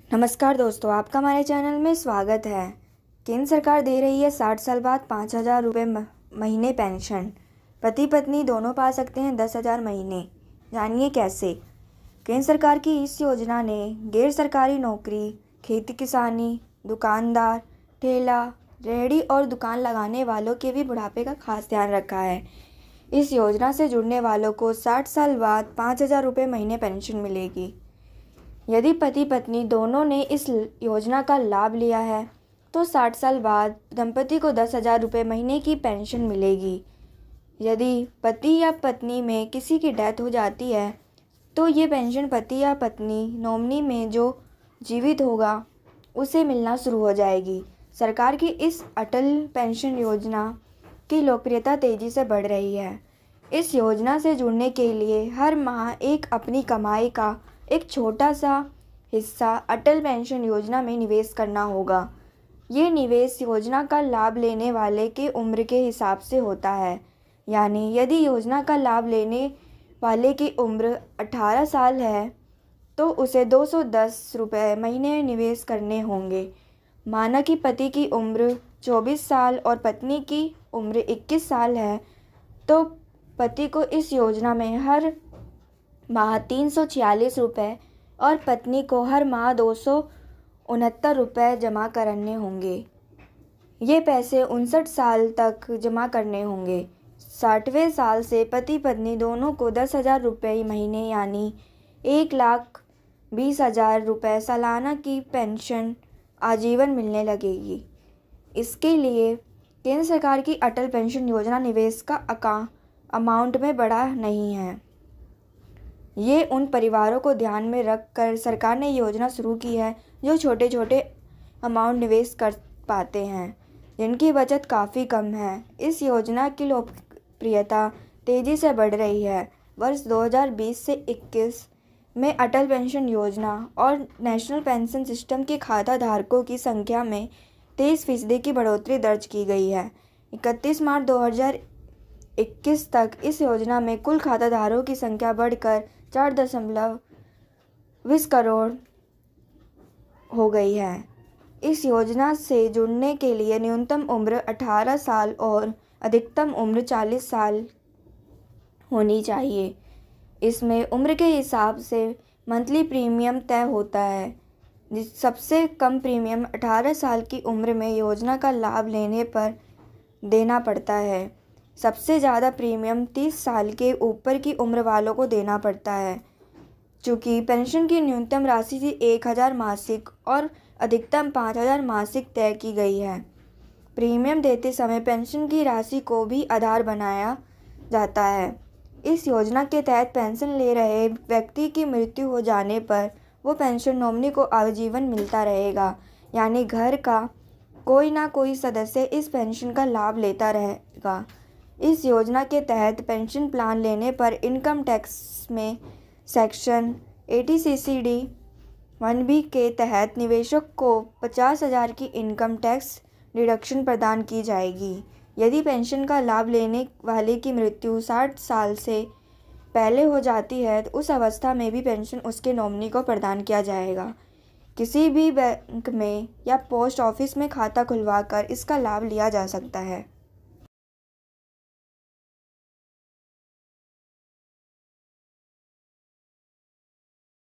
नमस्कार दोस्तों, आपका हमारे चैनल में स्वागत है। केंद्र सरकार दे रही है 60 साल बाद 5,000 रुपये महीने पेंशन। पति पत्नी दोनों पा सकते हैं 10,000 महीने। जानिए कैसे। केंद्र सरकार की इस योजना ने गैर सरकारी नौकरी, खेती किसानी, दुकानदार, ठेला, रेहड़ी और दुकान लगाने वालों के भी बुढ़ापे का खास ध्यान रखा है। इस योजना से जुड़ने वालों को 60 साल बाद 5,000 रुपये महीने पेंशन मिलेगी। यदि पति पत्नी दोनों ने इस योजना का लाभ लिया है तो 60 साल बाद दंपति को 10,000 रुपये महीने की पेंशन मिलेगी। यदि पति या पत्नी में किसी की डेथ हो जाती है तो ये पेंशन पति या पत्नी नॉमिनी में जो जीवित होगा उसे मिलना शुरू हो जाएगी। सरकार की इस अटल पेंशन योजना की लोकप्रियता तेज़ी से बढ़ रही है। इस योजना से जुड़ने के लिए हर माह अपनी कमाई का एक छोटा सा हिस्सा अटल पेंशन योजना में निवेश करना होगा। ये निवेश योजना का लाभ लेने वाले के उम्र के हिसाब से होता है। यानी यदि योजना का लाभ लेने वाले की उम्र 18 साल है तो उसे 210 रुपये महीने निवेश करने होंगे। माना कि पति की उम्र 24 साल और पत्नी की उम्र 21 साल है तो पति को इस योजना में हर माह 346 रुपये और पत्नी को हर माह 269 रुपये जमा करने होंगे। ये पैसे 59 साल तक जमा करने होंगे। 60वें साल से पति पत्नी दोनों को 10,000 रुपये महीने यानी 1,20,000 रुपये सालाना की पेंशन आजीवन मिलने लगेगी। इसके लिए केंद्र सरकार की अटल पेंशन योजना निवेश का अमाउंट में बड़ा नहीं है। ये उन परिवारों को ध्यान में रख कर सरकार ने योजना शुरू की है जो छोटे छोटे अमाउंट निवेश कर पाते हैं, जिनकी बचत काफ़ी कम है। इस योजना की लोकप्रियता तेज़ी से बढ़ रही है। वर्ष 2020 से 21 में अटल पेंशन योजना और नेशनल पेंशन सिस्टम के खाता धारकों की संख्या में 23% की बढ़ोतरी दर्ज की गई है। 31 मार्च 2021 तक इस योजना में कुल खाताधारकों की संख्या बढ़कर 4.20 करोड़ हो गई है। इस योजना से जुड़ने के लिए न्यूनतम उम्र 18 साल और अधिकतम उम्र 40 साल होनी चाहिए। इसमें उम्र के हिसाब से मंथली प्रीमियम तय होता है। सबसे कम प्रीमियम 18 साल की उम्र में योजना का लाभ लेने पर देना पड़ता है। सबसे ज़्यादा प्रीमियम 30 साल के ऊपर की उम्र वालों को देना पड़ता है। चूँकि पेंशन की न्यूनतम राशि 1,000 मासिक और अधिकतम 5,000 मासिक तय की गई है। प्रीमियम देते समय पेंशन की राशि को भी आधार बनाया जाता है। इस योजना के तहत पेंशन ले रहे व्यक्ति की मृत्यु हो जाने पर वो पेंशन नॉमिनी को आजीवन मिलता रहेगा। यानी घर का कोई ना कोई सदस्य इस पेंशन का लाभ लेता रहेगा। इस योजना के तहत पेंशन प्लान लेने पर इनकम टैक्स में सेक्शन 80CCD 1B के तहत निवेशक को 50,000 की इनकम टैक्स डिडक्शन प्रदान की जाएगी। यदि पेंशन का लाभ लेने वाले की मृत्यु 60 साल से पहले हो जाती है तो उस अवस्था में भी पेंशन उसके नॉमिनी को प्रदान किया जाएगा। किसी भी बैंक में या पोस्ट ऑफिस में खाता खुलवाकर इसका लाभ लिया जा सकता है।